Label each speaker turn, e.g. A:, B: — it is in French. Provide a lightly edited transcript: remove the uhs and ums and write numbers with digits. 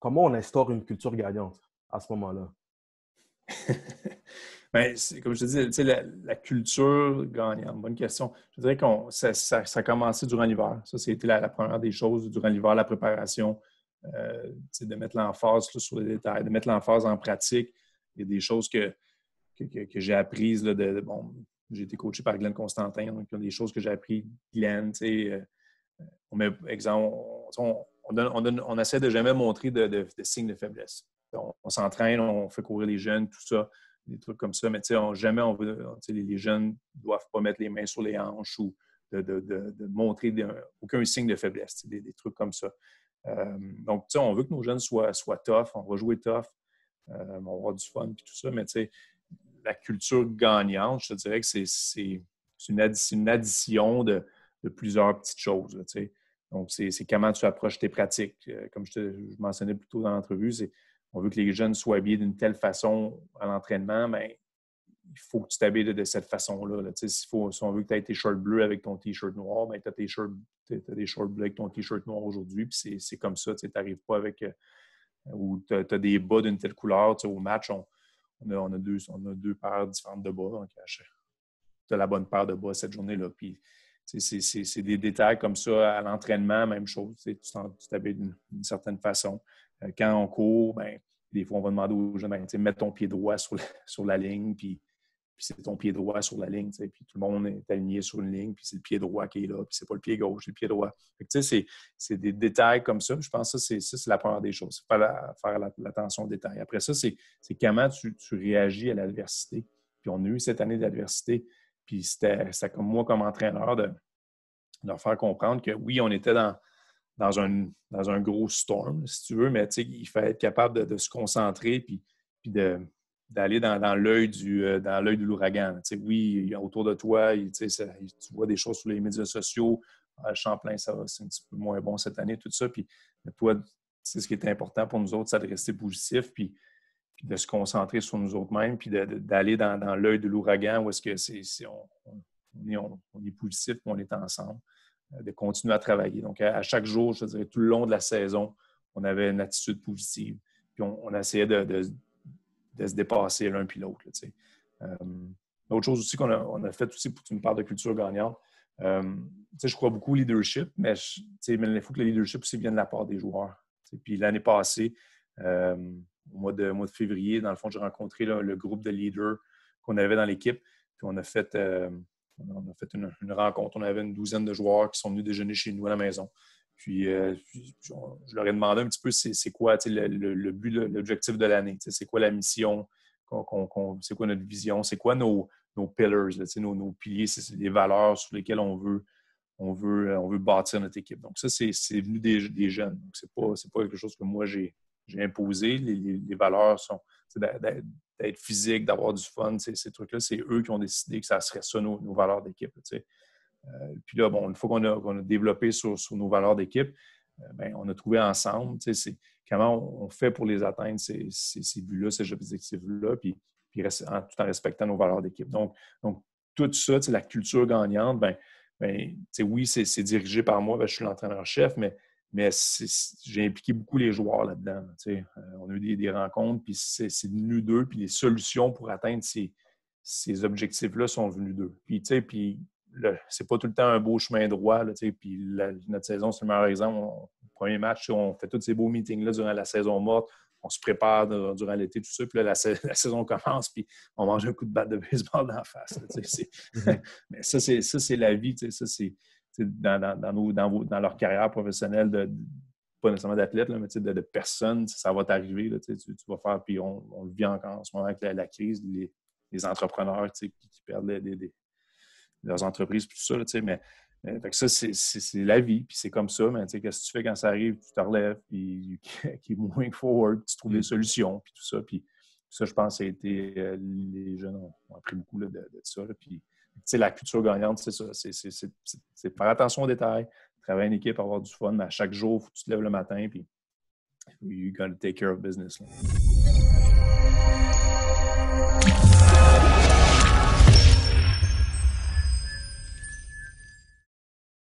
A: comment on instaure une culture gagnante à ce moment-là?
B: Ben, comme je te dis, tu sais, la culture gagnante, bonne question. Je dirais que ça a commencé durant l'hiver. Ça, c'était la première des choses durant l'hiver, la préparation, tu sais, de mettre l'emphase là, sur les détails, de mettre l'emphase en pratique. Il y a des choses que j'ai apprises. Là, bon, j'ai été coaché par Glenn Constantin, donc il y a des choses que j'ai apprises. Glenn, tu sais, on met, exemple, on essaie de jamais montrer de signes de faiblesse. On s'entraîne, on fait courir les jeunes, tout ça, des trucs comme ça, mais jamais on veut, les jeunes ne doivent pas mettre les mains sur les hanches ou de montrer aucun signe de faiblesse, des trucs comme ça. Donc, on veut que nos jeunes soient tough, on va jouer tough, on va avoir du fun et tout ça, mais la culture gagnante, je te dirais que c'est une addition de plusieurs petites choses. Là, donc, c'est comment tu approches tes pratiques. Comme je mentionnais plus tôt dans l'entrevue, on veut que les jeunes soient habillés d'une telle façon à l'entraînement, mais il faut que tu t'habilles de cette façon-là. Là. Si on veut que tu aies tes shorts bleus avec ton T-shirt noir, ben, tu as des shorts bleus avec ton T-shirt noir aujourd'hui, puis c'est comme ça. Tu n'arrives pas avec... ou tu as des bas d'une telle couleur. Au match, on a deux paires différentes de bas. Donc, tu as la bonne paire de bas cette journée-là. Puis, c'est des détails comme ça. À l'entraînement, même chose. Tu t'habilles d'une certaine façon. Quand on court, ben, des fois, on va demander aux jeunes, mets ton pied droit sur la ligne, puis c'est ton pied droit sur la ligne. Puis tout le monde est aligné sur une ligne, puis c'est le pied droit qui est là, puis c'est pas le pied gauche, c'est le pied droit. C'est des détails comme ça. Je pense que ça, c'est la première des choses. Faire l'attention aux détails. Après ça, c'est comment tu réagis à l'adversité. Puis on a eu cette année d'adversité. Puis c'était comme moi, comme entraîneur, de leur faire comprendre que oui, on était dans un gros storm, si tu veux, mais il fallait être capable de se concentrer puis d'aller dans l'œil de l'ouragan. Oui, autour de toi, tu vois des choses sur les médias sociaux. Champlain, c'est un petit peu moins bon cette année, tout ça. Puis toi, ce qui est important pour nous autres, c'est de rester positif, puis de se concentrer sur nous autres mêmes, puis d'aller dans l'œil de l'ouragan où est-ce que on est positif, puis on est ensemble, de continuer à travailler. Donc, à chaque jour, je te dirais, tout le long de la saison, on avait une attitude positive, puis on essayait de se dépasser l'un puis l'autre. L'autre chose aussi qu'on a fait aussi, pour que tu me parles de culture gagnante, je crois beaucoup au leadership, mais il faut que le leadership aussi vienne de la part des joueurs. Puis l'année passée, au mois de février, dans le fond, j'ai rencontré là, le groupe de leaders qu'on avait dans l'équipe. Puis on a fait une rencontre. On avait une douzaine de joueurs qui sont venus déjeuner chez nous à la maison. Puis je leur ai demandé un petit peu c'est quoi le but, l'objectif de l'année. C'est quoi la mission, c'est quoi notre vision, c'est quoi nos pillars, là, nos piliers, c'est les valeurs sur lesquelles on veut bâtir notre équipe. Donc ça, c'est venu des jeunes. Donc c'est pas quelque chose que moi j'ai imposé. Les valeurs sont d'être physique, d'avoir du fun. Ces trucs-là, c'est eux qui ont décidé que ça serait ça nos valeurs d'équipe. Puis là, bon, une fois qu'on a développé sur nos valeurs d'équipe, ben, on a trouvé ensemble comment on fait pour les atteindre, ces buts-là, ces objectifs-là, puis tout en respectant nos valeurs d'équipe. Donc tout ça, la culture gagnante, oui, c'est dirigé par moi, je suis l'entraîneur-chef, mais j'ai impliqué beaucoup les joueurs là-dedans. On a eu des rencontres, puis c'est venu d'eux, puis les solutions pour atteindre ces objectifs-là sont venues d'eux. Puis c'est pas tout le temps un beau chemin droit. Là, puis notre saison, c'est le meilleur exemple. Le premier match, on fait tous ces beaux meetings-là durant la saison morte. On se prépare durant l'été, tout ça. Puis là, la saison commence, puis on mange un coup de batte de baseball dans la face. Là, mais ça, c'est la vie. Ça, c'est dans leur carrière professionnelle, pas nécessairement d'athlète, mais de personnes, ça va t'arriver. Là, tu vas faire, puis on le vit encore en ce moment avec la crise, les entrepreneurs qui perdent leurs entreprises, tout ça. Mais fait que ça, c'est la vie, puis c'est comme ça. Mais qu'est-ce que tu fais quand ça arrive? Tu te relèves, puis keep moving forward, tu trouves des solutions, puis tout ça. Puis ça, je pense que ça a été... les jeunes ont appris beaucoup là, de ça. Là, puis la culture gagnante, c'est ça. C'est faire attention aux détails, travailler en équipe, avoir du fun, mais à chaque jour, il faut que tu te lèves le matin, puis you gotta take care of business. Là.